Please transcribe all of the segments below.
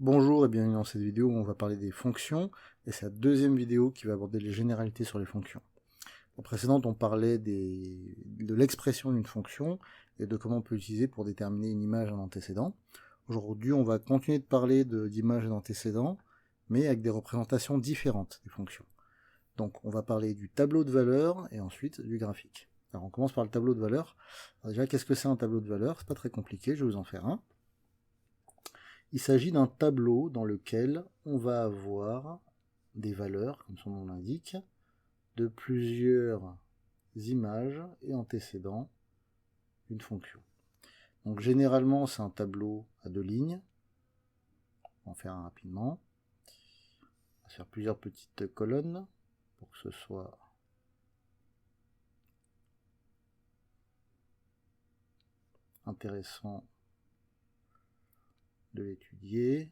Bonjour et bienvenue dans cette vidéo où on va parler des fonctions, et c'est la deuxième vidéo qui va aborder les généralités sur les fonctions. En précédente, on parlait de l'expression d'une fonction et de comment on peut l'utiliser pour déterminer une image et un antécédent. Aujourd'hui, on va continuer de parler d'image et d'antécédent, mais avec des représentations différentes des fonctions. Donc on va parler du tableau de valeurs et ensuite du graphique. Alors on commence par le tableau de valeurs. Alors déjà, qu'est-ce que c'est un tableau de valeurs? C'est pas très compliqué, je vais vous en faire un. Il s'agit d'un tableau dans lequel on va avoir des valeurs, comme son nom l'indique, de plusieurs images et antécédents d'une fonction. Donc généralement c'est un tableau à 2 lignes. On va en faire un rapidement. On va faire plusieurs petites colonnes pour que ce soit intéressant de l'étudier.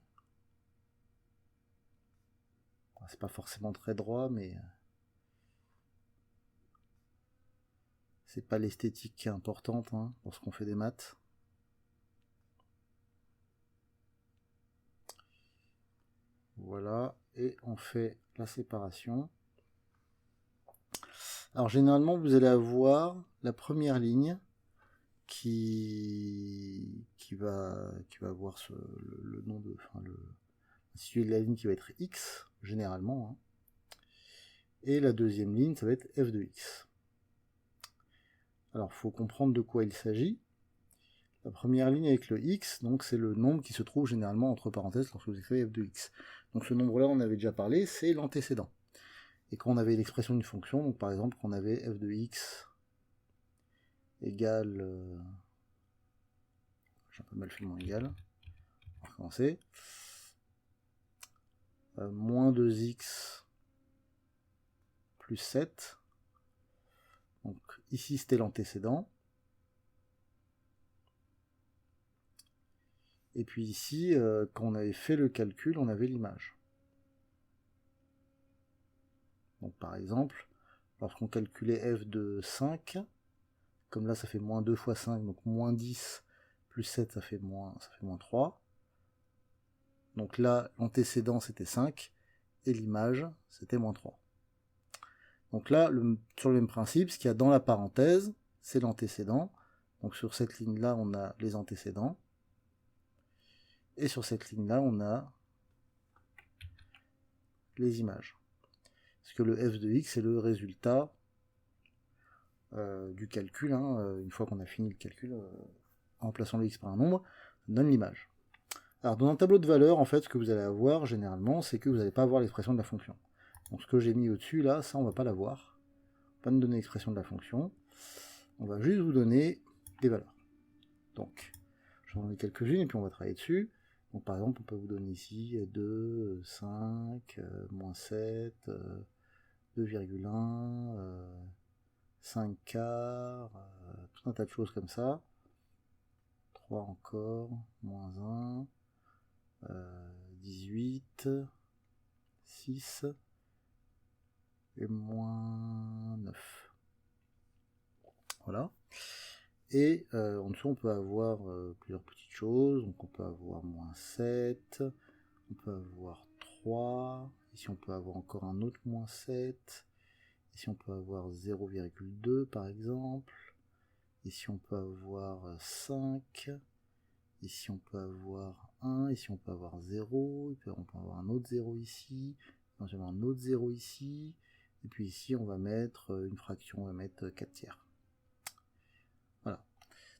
C'est pas forcément très droit, mais c'est pas l'esthétique qui est importante lorsqu'on fait des maths. Voilà, et on fait la séparation. Alors généralement vous allez avoir la première ligne qui va avoir le nom de, l'intitulé de la ligne qui va être x généralement, et la deuxième ligne ça va être f de x. Alors il faut comprendre de quoi il s'agit. La première ligne avec le x, donc c'est le nombre qui se trouve généralement entre parenthèses lorsque vous écrivez f de x. Donc ce nombre là on avait déjà parlé, c'est l'antécédent. Et quand on avait l'expression d'une fonction, donc par exemple quand on avait f de x égale, j'ai un peu mal fait mon égal, on va recommencer, moins 2x plus 7, donc ici c'était l'antécédent, et puis ici, quand on avait fait le calcul, on avait l'image. Donc par exemple, lorsqu'on calculait f de 5, comme là ça fait moins 2 fois 5, donc moins 10 plus 7 ça fait moins 3. Donc là l'antécédent c'était 5 et l'image c'était moins 3. Donc là, sur le même principe, ce qu'il y a dans la parenthèse, c'est l'antécédent. Donc sur cette ligne-là, on a les antécédents. Et sur cette ligne-là, on a les images. Parce que le f de x, c'est le résultat du calcul. Une fois qu'on a fini le calcul, en remplaçant le x par un nombre, ça donne l'image. Alors dans un tableau de valeurs, en fait, ce que vous allez avoir généralement, c'est que vous n'allez pas avoir l'expression de la fonction. Donc ce que j'ai mis au-dessus, là, ça on va pas l'avoir. Pas nous donner l'expression de la fonction. On va juste vous donner des valeurs. Donc, j'en ai quelques-unes et puis on va travailler dessus. Donc par exemple, on peut vous donner ici 2, 5, moins 7, 2,1, 5 quarts, tout un tas de choses comme ça. 3 encore, moins 1, 18, 6 et moins 9. Voilà. Et en dessous, on peut avoir plusieurs petites choses. Donc on peut avoir moins 7, on peut avoir 3, ici on peut avoir encore un autre moins 7, ici on peut avoir 0,2 par exemple, ici on peut avoir 5, ici on peut avoir 1, ici on peut avoir 0, on peut avoir un autre 0 ici, éventuellement un autre 0 ici, et puis ici on va mettre une fraction, on va mettre 4 tiers. Voilà.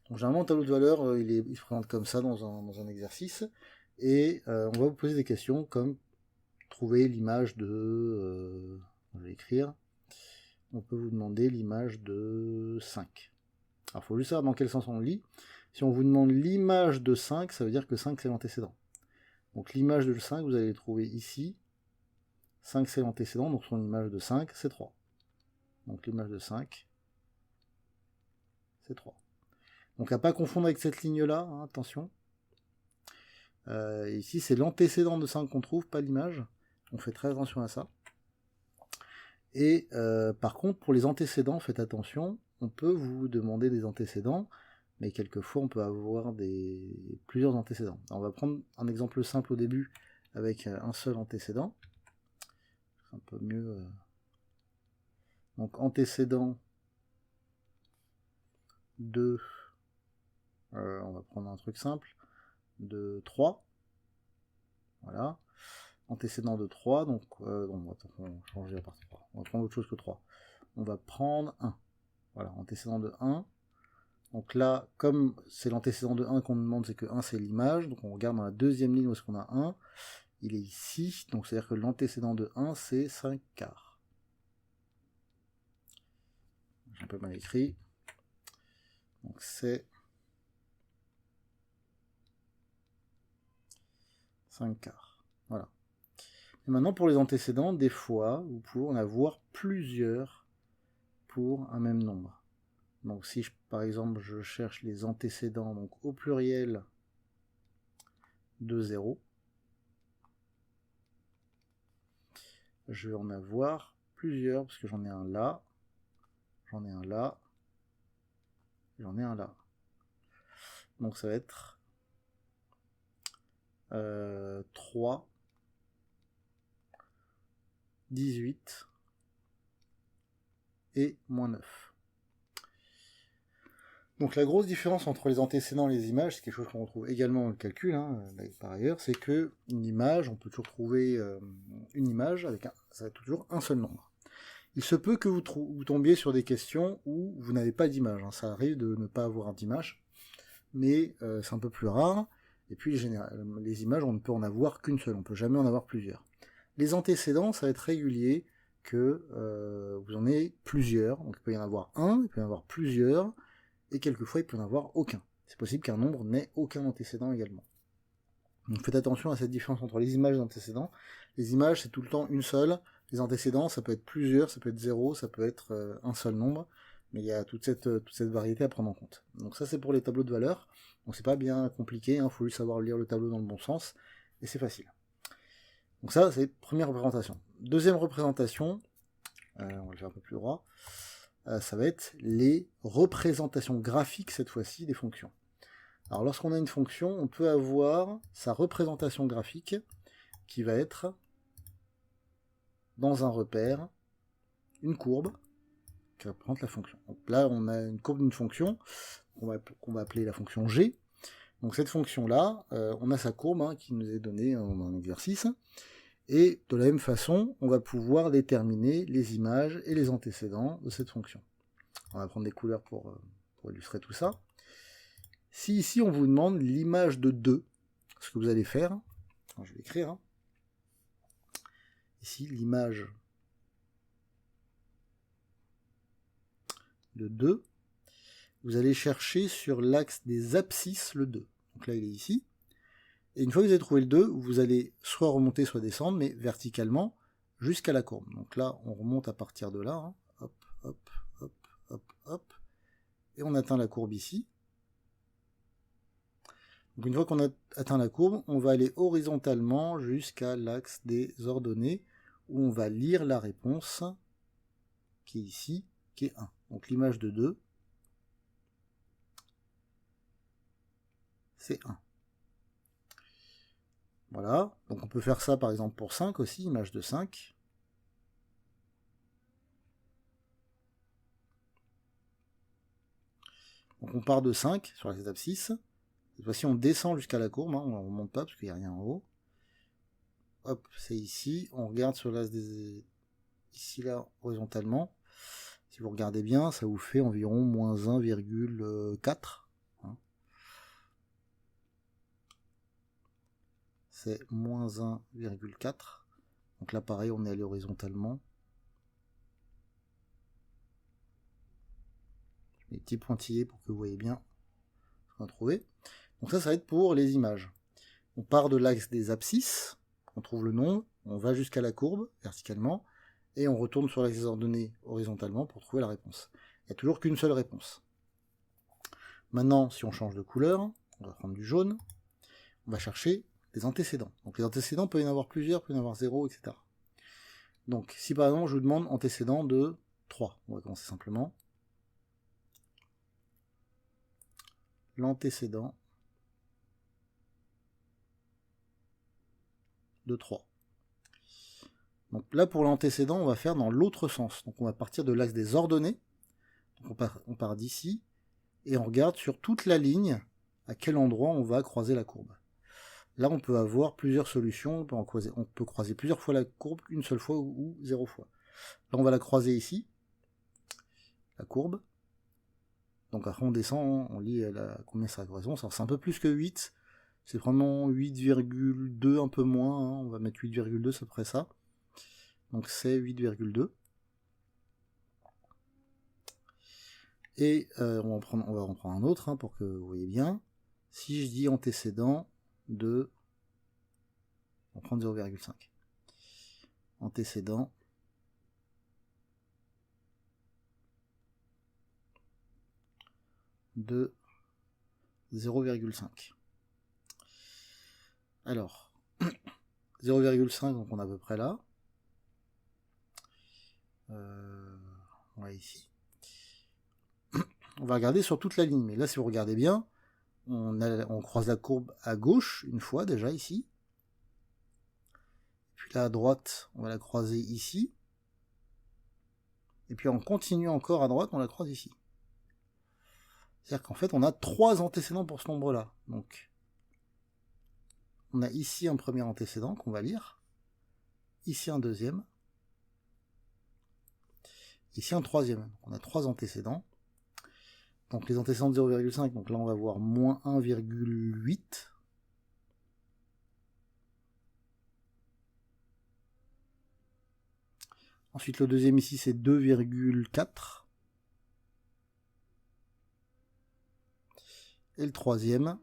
Donc généralement, le tableau de valeurs, il se présente comme ça dans un exercice, et on va vous poser des questions comme trouver l'image de... je vais écrire. On peut vous demander l'image de 5. Alors il faut juste savoir dans quel sens on lit. Si on vous demande l'image de 5, ça veut dire que 5 c'est l'antécédent. Donc l'image de 5, vous allez le trouver ici. 5 c'est l'antécédent, donc son image de 5 c'est 3. Donc l'image de 5 c'est 3. Donc à ne pas confondre avec cette ligne-là, attention. Ici, c'est l'antécédent de 5 qu'on trouve, pas l'image. On fait très attention à ça. Et par contre, pour les antécédents, faites attention. On peut vous demander des antécédents, mais quelquefois on peut avoir plusieurs antécédents. Alors, on va prendre un exemple simple au début avec un seul antécédent. C'est un peu mieux. Donc antécédent de, on va prendre un truc simple, de 3. Voilà. Antécédent de 3, donc on va changer la partie 3. On va prendre autre chose que 3. On va prendre 1. Voilà, antécédent de 1. Donc là, comme c'est l'antécédent de 1 qu'on nous demande, c'est que 1 c'est l'image, donc on regarde dans la deuxième ligne où est-ce qu'on a 1, il est ici, donc c'est-à-dire que l'antécédent de 1 c'est 5 quarts. J'ai un peu mal écrit. Donc c'est 5 quarts. Voilà. Et maintenant pour les antécédents, des fois, vous pouvez en avoir plusieurs pour un même nombre. Donc si par exemple je cherche les antécédents donc au pluriel de 0, je vais en avoir plusieurs, parce que j'en ai un là, j'en ai un là, j'en ai un là. Donc ça va être 3, 18 et moins 9. Donc la grosse différence entre les antécédents et les images, c'est quelque chose qu'on retrouve également dans le calcul, par ailleurs, c'est que une image, on peut toujours trouver une image avec ça va être toujours un seul nombre. Il se peut que vous tombiez sur des questions où vous n'avez pas d'image, ça arrive de ne pas avoir d'image, mais c'est un peu plus rare, et puis les images, on ne peut en avoir qu'une seule, on ne peut jamais en avoir plusieurs. Les antécédents, ça va être régulier que vous en ayez plusieurs, donc il peut y en avoir un, il peut y en avoir plusieurs, et quelquefois il peut n'y en avoir aucun. C'est possible qu'un nombre n'ait aucun antécédent également. Donc faites attention à cette différence entre les images et les antécédents. Les images, c'est tout le temps une seule. Les antécédents, ça peut être plusieurs, ça peut être 0, ça peut être un seul nombre. Mais il y a toute cette variété à prendre en compte. Donc ça, c'est pour les tableaux de valeurs. Donc c'est pas bien compliqué, faut juste savoir lire le tableau dans le bon sens. Et c'est facile. Donc ça, c'est première représentation. Deuxième représentation, on va le faire un peu plus droit. Ça va être les représentations graphiques, cette fois-ci, des fonctions. Alors lorsqu'on a une fonction, on peut avoir sa représentation graphique qui va être dans un repère, une courbe qui représente la fonction. Donc là, on a une courbe d'une fonction qu'on va appeler la fonction g. Donc cette fonction-là, on a sa courbe qui nous est donnée dans un exercice. Et de la même façon, on va pouvoir déterminer les images et les antécédents de cette fonction. On va prendre des couleurs pour illustrer tout ça. Si ici on vous demande l'image de 2, ce que vous allez faire, alors je vais écrire, ici l'image de 2, vous allez chercher sur l'axe des abscisses le 2. Donc là il est ici. Et une fois que vous avez trouvé le 2, vous allez soit remonter, soit descendre, mais verticalement, jusqu'à la courbe. Donc là, on remonte à partir de là, hop, hop, hop, hop, hop, et on atteint la courbe ici. Donc une fois qu'on a atteint la courbe, on va aller horizontalement jusqu'à l'axe des ordonnées, où on va lire la réponse, qui est ici, qui est 1. Donc l'image de 2, c'est 1. Voilà, donc on peut faire ça par exemple pour 5 aussi, image de 5. Donc on part de 5 sur les abscisses. Cette fois-ci on descend jusqu'à la courbe, on ne remonte pas parce qu'il n'y a rien en haut. Hop, c'est ici, on regarde sur l'axe des... ici là, horizontalement. Si vous regardez bien, ça vous fait environ moins 1,4. C'est moins 1,4. Donc là pareil, on est allé horizontalement. Je mets des petits pointillés pour que vous voyez bien ce qu'on a trouvé. Donc ça va être pour les images. On part de l'axe des abscisses, on trouve le nombre, on va jusqu'à la courbe, verticalement, et on retourne sur l'axe des ordonnées horizontalement pour trouver la réponse. Il n'y a toujours qu'une seule réponse. Maintenant, si on change de couleur, on va prendre du jaune, on va chercher des antécédents. Donc les antécédents, peut y en avoir plusieurs, peut y en avoir 0, etc. Donc si par exemple je vous demande antécédent de 3, on va commencer simplement. l'antécédent de 3. Donc là, pour l'antécédent, on va faire dans l'autre sens. Donc on va partir de l'axe des ordonnées. Donc on part d'ici, et on regarde sur toute la ligne à quel endroit on va croiser la courbe. Là, on peut avoir plusieurs solutions. On peut croiser plusieurs fois la courbe, une seule fois ou 0 fois. Là, on va la croiser ici, la courbe. Donc après, on descend, on lit combien ça correspond. C'est un peu plus que 8. C'est vraiment 8,2, un peu moins. Hein. On va mettre 8,2, c'est à peu près ça. Donc c'est 8,2. Et on va en prendre un autre, hein, pour que vous voyez bien. Si je dis antécédent de... On va prendre 0,5. Antécédent de 0,5. Alors, 0,5, donc on est à peu près là. On va ici. On va regarder sur toute la ligne, mais là, si vous regardez bien, on croise la courbe à gauche, une fois déjà, ici. Puis là, à droite, on va la croiser ici. Et puis on continue encore à droite, on la croise ici. C'est-à-dire qu'en fait, on a 3 antécédents pour ce nombre-là. Donc, on a ici un premier antécédent qu'on va lire. Ici un deuxième. Ici un troisième. Donc, on a 3 antécédents. Donc les antécédents de 0,5, donc là on va voir moins 1,8. Ensuite le deuxième ici c'est 2,4. Et le troisième,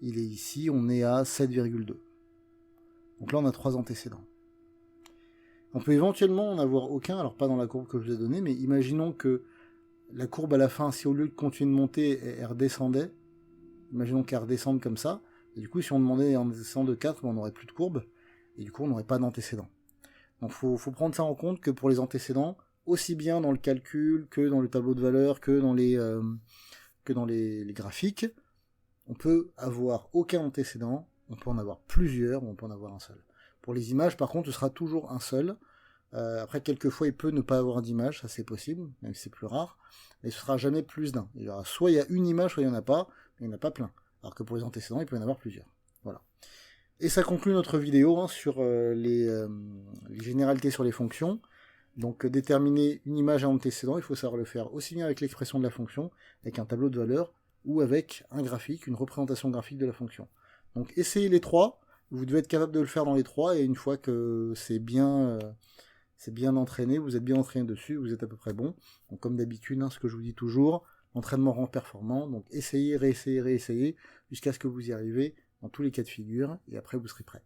il est ici, on est à 7,2. Donc là on a 3 antécédents. On peut éventuellement en avoir aucun, alors pas dans la courbe que je vous ai donnée, mais imaginons que la courbe à la fin, si au lieu de continuer de monter, elle redescendait, imaginons qu'elle redescende comme ça, et du coup si on demandait un antécédent de 4, on n'aurait plus de courbe, et du coup on n'aurait pas d'antécédent. Donc faut prendre ça en compte que pour les antécédents, aussi bien dans le calcul, que dans le tableau de valeur, que dans les graphiques, on peut avoir aucun antécédent, on peut en avoir plusieurs, ou on peut en avoir un seul. Pour les images, par contre, ce sera toujours un seul. Après, quelquefois, il peut ne pas avoir d'image, ça c'est possible, même si c'est plus rare, mais ce sera jamais plus d'un. Soit il y a une image, soit il n'y en a pas, mais il n'y en a pas plein. Alors que pour les antécédents, il peut y en avoir plusieurs. Voilà. Et ça conclut notre vidéo, hein, sur les généralités sur les fonctions. Donc déterminer une image à antécédent, il faut savoir le faire aussi bien avec l'expression de la fonction, avec un tableau de valeur, ou avec un graphique, une représentation graphique de la fonction. Donc essayez les 3, vous devez être capable de le faire dans les 3, et une fois que c'est bien entraîné, vous êtes bien entraîné dessus, vous êtes à peu près bon. Donc comme d'habitude, hein, ce que je vous dis toujours, l'entraînement rend performant, donc essayez, réessayez, jusqu'à ce que vous y arrivez dans tous les cas de figure, et après vous serez prêt.